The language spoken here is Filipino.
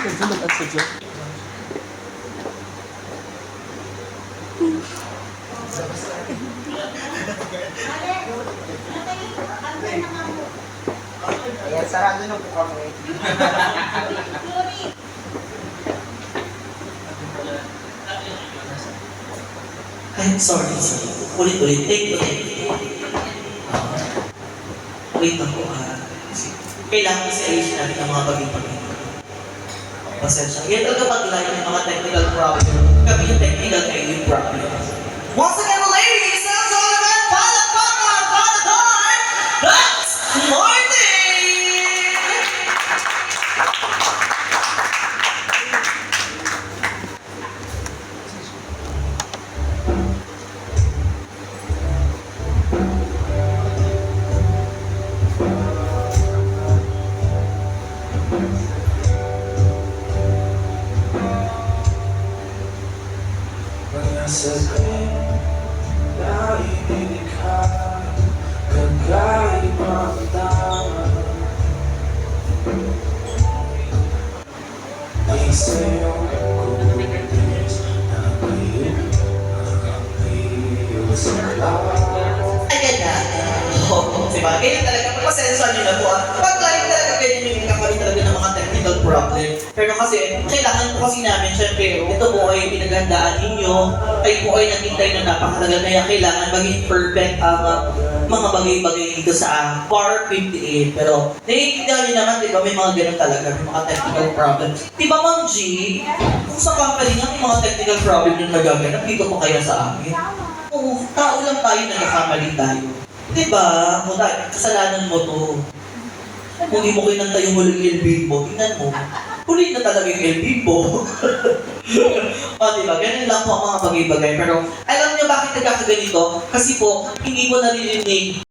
Medyo nag-adsadyo. Ayan, sarado na po kami. I'm sorry. Ulit-ulit. Take to take. Wait ako kailangan kasi ayusin natin ang mga bagay-bagay. Pasensya. Yan talaga pag-live ng mga technical problem. Kami yung technical kayo yung problem. Once again, ladies and gentlemen, palakpakan, palakpakan, that's Martin! Sabihin na ibig ka, kakaibang tama. Di sa'yo kumilis na kayo sa lahat. Ayan na. Oo, diba? Ganyan talaga. Pasensya nyo na po. Pag live talaga ganyan yung kakaroon talaga ng mga technical problem. Pero kasi, kailangan po kasi namin, syempre, ito po ay pinaghandaan ninyo, ay po ay naghintay na napakatagal. Kaya kailangan maging perfect ang mga bagay-bagay dito sa Par 58. Pero, naiintindihan nyo naman, di ba, may mga ganun talaga, may mga technical problems. Di ba, Ma'am G, kung sa company nga may mga technical problem yung nagaganap, dito po kaya sa amin? Oo, tao lang tayo, nagkakamali tayo. Diba? O dahil, kasalanan mo to. Kung di mo kinanta yung huling LB mo, tingnan mo. Huli na talaga yung LB mo. O diba? Ganun lang po ang mga bagay-bagay. Pero alam niyo bakit nagkakaganito? Kasi po, hindi mo naririnig